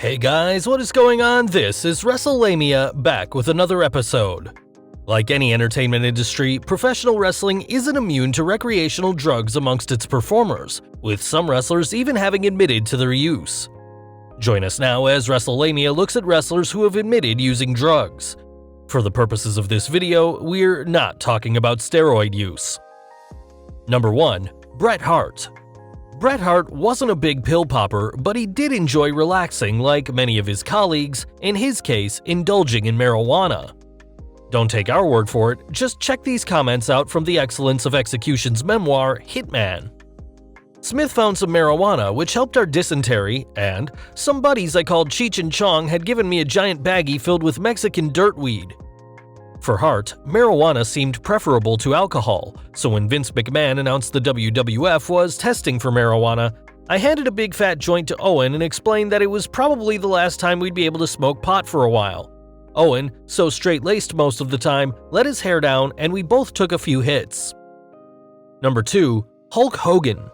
Hey guys, what is going on? This is Wrestlelamia, back with another episode. Like any entertainment industry, professional wrestling isn't immune to recreational drugs amongst its performers, with some wrestlers even having admitted to their use. Join us now as Wrestlelamia looks at wrestlers who have admitted using drugs. For the purposes of this video, we're not talking about steroid use. Number 1. Bret Hart. Bret Hart wasn't a big pill popper, but he did enjoy relaxing like many of his colleagues, in his case, indulging in marijuana. Don't take our word for it, just check these comments out from the Excellence of Execution's memoir, Hitman. Smith found some marijuana which helped our dysentery, and some buddies I called Cheech and Chong had given me a giant baggie filled with Mexican dirtweed. For Hart, marijuana seemed preferable to alcohol, so when Vince McMahon announced the WWF was testing for marijuana, I handed a big fat joint to Owen and explained that it was probably the last time we'd be able to smoke pot for a while. Owen, so straight-laced most of the time, let his hair down and we both took a few hits. Number 2. Hulk Hogan.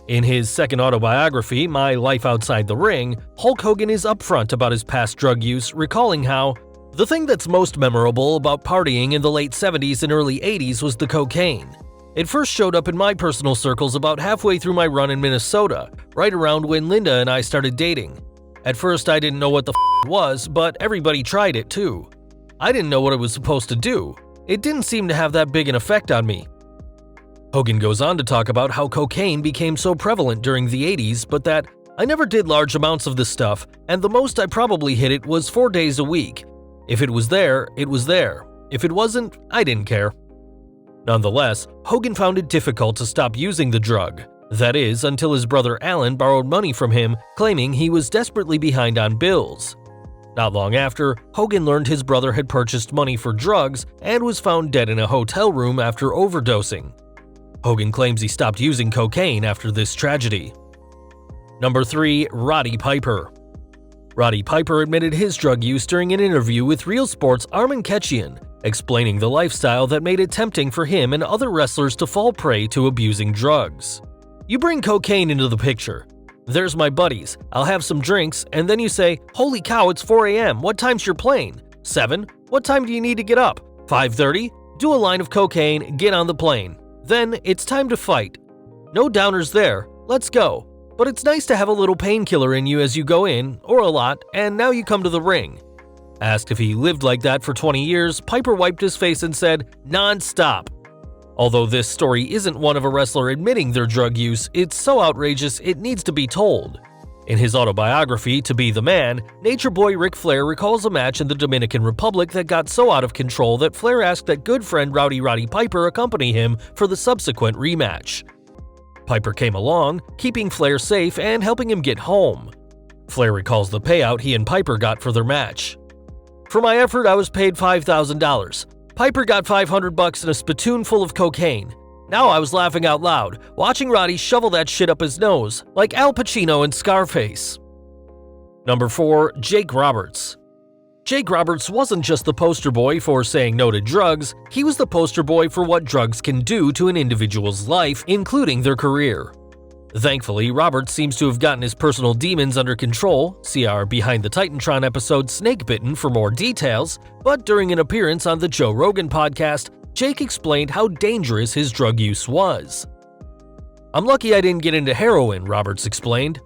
In his second autobiography, My Life Outside the Ring, Hulk Hogan is upfront about his past drug use, recalling how the thing that's most memorable about partying in the late 70s and early 80s was the cocaine. It first showed up in my personal circles about halfway through my run in Minnesota, right around when Linda and I started dating. At first I didn't know what the it was, but everybody tried it too. I didn't know what it was supposed to do. It didn't seem to have that big an effect on me. Hogan goes on to talk about how cocaine became so prevalent during the 80s, but that I never did large amounts of this stuff, and the most I probably hit it was 4 days a week. If it was there, it was there. If it wasn't, I didn't care. Nonetheless, Hogan found it difficult to stop using the drug. That is, until his brother Alan borrowed money from him, claiming he was desperately behind on bills. Not long after, Hogan learned his brother had purchased money for drugs and was found dead in a hotel room after overdosing. Hogan claims he stopped using cocaine after this tragedy. Number 3. Roddy Piper. Roddy Piper admitted his drug use during an interview with Real Sports' Armin Ketchian, explaining the lifestyle that made it tempting for him and other wrestlers to fall prey to abusing drugs. You bring cocaine into the picture. There's my buddies, I'll have some drinks, and then you say, holy cow, it's 4 a.m., what time's your plane? 7? What time do you need to get up? 5:30? Do a line of cocaine, get on the plane. Then it's time to fight. No downers there, let's go. But it's nice to have a little painkiller in you as you go in, or a lot, and now you come to the ring. Asked if he lived like that for 20 years, Piper wiped his face and said, non-stop. Although this story isn't one of a wrestler admitting their drug use, it's so outrageous it needs to be told. In his autobiography, To Be the Man, Nature Boy Ric Flair recalls a match in the Dominican Republic that got so out of control that Flair asked that good friend Roddy Piper accompany him for the subsequent rematch. Piper came along, keeping Flair safe and helping him get home. Flair recalls the payout he and Piper got for their match. For my effort, I was paid $5,000. Piper got $500 and a spittoon full of cocaine. Now I was laughing out loud, watching Roddy shovel that shit up his nose, like Al Pacino in Scarface. Number 4. Jake Roberts. Jake Roberts wasn't just the poster boy for saying no to drugs, he was the poster boy for what drugs can do to an individual's life, including their career. Thankfully, Roberts seems to have gotten his personal demons under control, see our Behind the Titantron episode Snake Bitten for more details, but during an appearance on the Joe Rogan podcast, Jake explained how dangerous his drug use was. I'm lucky I didn't get into heroin, Roberts explained.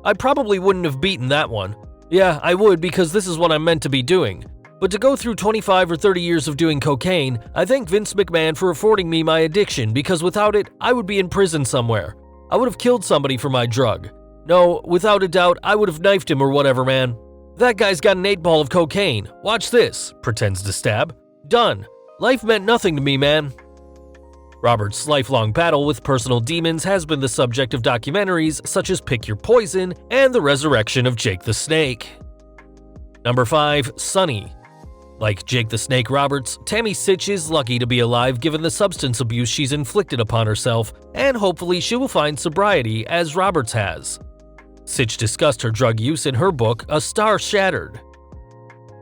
I probably wouldn't have beaten that one. Yeah, I would because this is what I'm meant to be doing. But to go through 25 or 30 years of doing cocaine, I thank Vince McMahon for affording me my addiction because without it, I would be in prison somewhere. I would have killed somebody for my drug. No, without a doubt, I would have knifed him or whatever, man. That guy's got an 8-ball of cocaine. Watch this, pretends to stab. Done. Life meant nothing to me, man. Roberts' lifelong battle with personal demons has been the subject of documentaries such as Pick Your Poison and The Resurrection of Jake the Snake. Number 5. Sunny. Like Jake the Snake Roberts, Tammy Sytch is lucky to be alive given the substance abuse she's inflicted upon herself, and hopefully she will find sobriety as Roberts has. Sytch discussed her drug use in her book, A Star Shattered.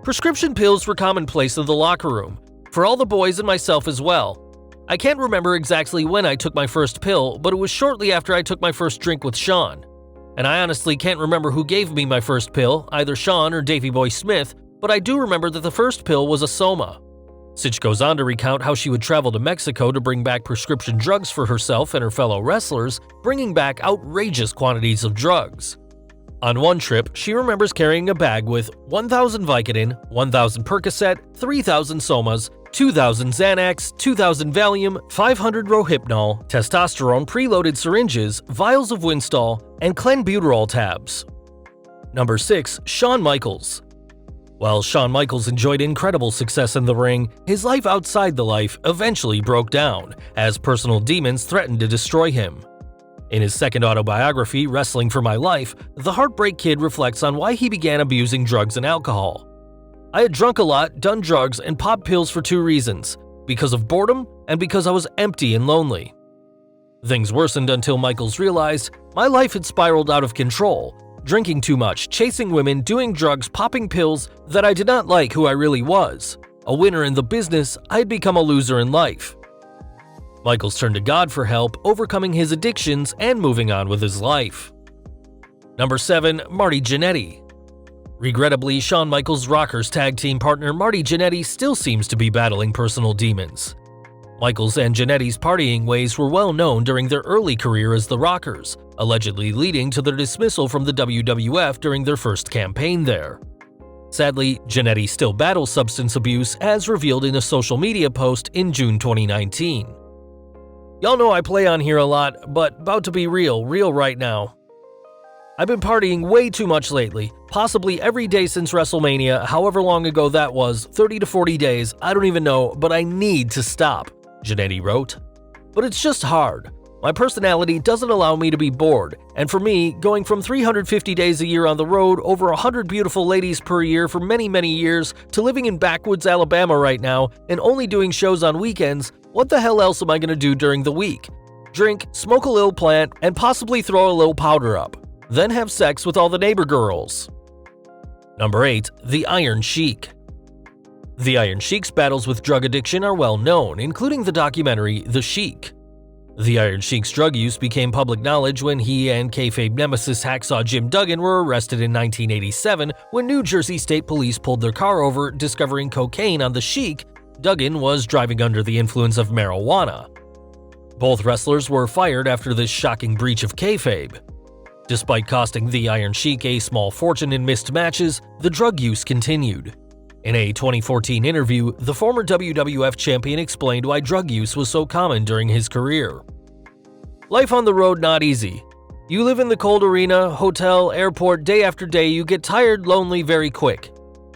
Prescription pills were commonplace in the locker room, for all the boys and myself as well. I can't remember exactly when I took my first pill, but it was shortly after I took my first drink with Shawn. And I honestly can't remember who gave me my first pill, either Shawn or Davey Boy Smith, but I do remember that the first pill was a Soma. Sitch goes on to recount how she would travel to Mexico to bring back prescription drugs for herself and her fellow wrestlers, bringing back outrageous quantities of drugs. On one trip, she remembers carrying a bag with 1,000 Vicodin, 1,000 Percocet, 3,000 Somas, 2,000 Xanax, 2,000 Valium, 500 Rohypnol, testosterone preloaded syringes, vials of Winstall, and clenbuterol tabs. Number 6. Shawn Michaels. While Shawn Michaels enjoyed incredible success in the ring, his life outside the life eventually broke down, as personal demons threatened to destroy him. In his second autobiography, Wrestling for My Life, the Heartbreak Kid reflects on why he began abusing drugs and alcohol. I had drunk a lot, done drugs, and popped pills for 2 reasons: because of boredom and because I was empty and lonely. Things worsened until Michaels realized my life had spiraled out of control, drinking too much, chasing women, doing drugs, popping pills, that I did not like who I really was. A winner in the business, I had become a loser in life. Michaels turned to God for help, overcoming his addictions and moving on with his life. Number 7. Marty Jannetty. Regrettably, Shawn Michaels' Rockers tag team partner Marty Jannetty still seems to be battling personal demons. Michaels and Jannetty's partying ways were well known during their early career as the Rockers, allegedly leading to their dismissal from the WWF during their first campaign there. Sadly, Jannetty still battles substance abuse, as revealed in a social media post in June 2019. Y'all know I play on here a lot, but about to be real right now. I've been partying way too much lately, possibly every day since WrestleMania, however long ago that was, 30 to 40 days, I don't even know, but I need to stop, Jannetty wrote. But it's just hard. My personality doesn't allow me to be bored, and for me, going from 350 days a year on the road, over 100 beautiful ladies per year for many years, to living in backwoods Alabama right now, and only doing shows on weekends, what the hell else am I gonna do during the week? Drink, smoke a little plant, and possibly throw a little powder up. Then have sex with all the neighbor girls. Number 8. The Iron Sheik. The Iron Sheik's battles with drug addiction are well known, including the documentary The Sheik. The Iron Sheik's drug use became public knowledge when he and kayfabe nemesis Hacksaw Jim Duggan were arrested in 1987 when New Jersey State Police pulled their car over, discovering cocaine on the Sheik. Duggan was driving under the influence of marijuana. Both wrestlers were fired after this shocking breach of kayfabe. Despite costing the Iron Sheik a small fortune in missed matches, the drug use continued. In a 2014 interview, the former WWF champion explained why drug use was so common during his career. Life on the road not easy. You live in the cold arena, hotel, airport, day after day, you get tired, lonely very quick.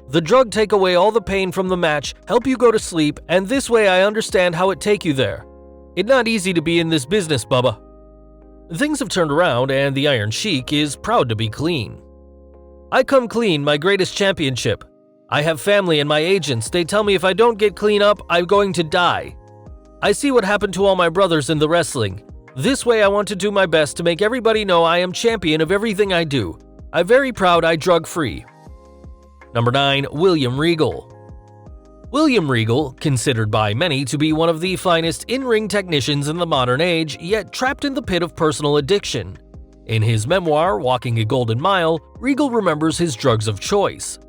The drug take away all the pain from the match, help you go to sleep, and this way I understand how it take you there. It not easy to be in this business, Bubba. Things have turned around and the Iron Sheik is proud to be clean. I come clean, my greatest championship. I have family and my agents, they tell me if I don't get clean up, I'm going to die. I see what happened to all my brothers in the wrestling. This way I want to do my best to make everybody know I am champion of everything I do. I'm very proud I drug free. Number 9. William Regal. William Regal, considered by many to be one of the finest in-ring technicians in the modern age, yet trapped in the pit of personal addiction. In his memoir, Walking a Golden Mile, Regal remembers his drugs of choice.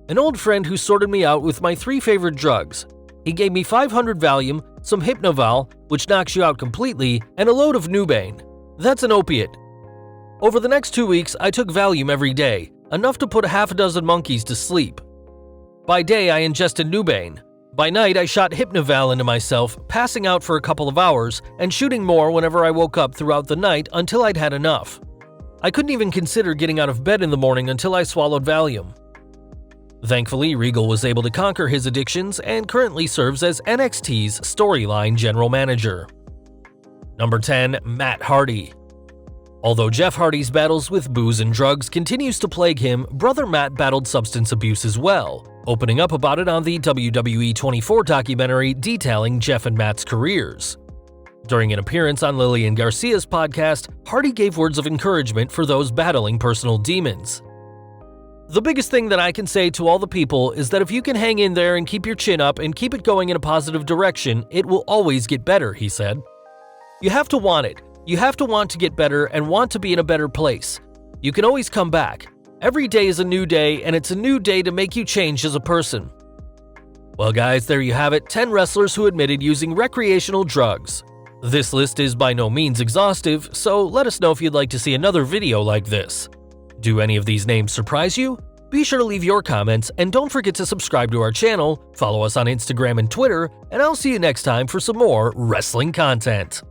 An old friend who sorted me out with my 3 favorite drugs. He gave me 500 Valium, some Hypnoval, which knocks you out completely, and a load of Nubane. That's an opiate. Over the next 2 weeks, I took Valium every day, enough to put half a dozen monkeys to sleep. By day, I ingested Nubane. By night, I shot Hypnoval into myself, passing out for a couple of hours, and shooting more whenever I woke up throughout the night until I'd had enough. I couldn't even consider getting out of bed in the morning until I swallowed Valium. Thankfully, Regal was able to conquer his addictions and currently serves as NXT's Storyline General Manager. Number 10. Matt Hardy. Although Jeff Hardy's battles with booze and drugs continues to plague him, brother Matt battled substance abuse as well, opening up about it on the WWE 24 documentary detailing Jeff and Matt's careers. During an appearance on Lillian Garcia's podcast, Hardy gave words of encouragement for those battling personal demons. The biggest thing that I can say to all the people is that if you can hang in there and keep your chin up and keep it going in a positive direction, it will always get better, he said. You have to want it. You have to want to get better and want to be in a better place. You can always come back. Every day is a new day, and it's a new day to make you change as a person. Well guys, there you have it, 10 wrestlers who admitted using recreational drugs. This list is by no means exhaustive, so let us know if you'd like to see another video like this. Do any of these names surprise you? Be sure to leave your comments, and don't forget to subscribe to our channel, follow us on Instagram and Twitter, and I'll see you next time for some more wrestling content.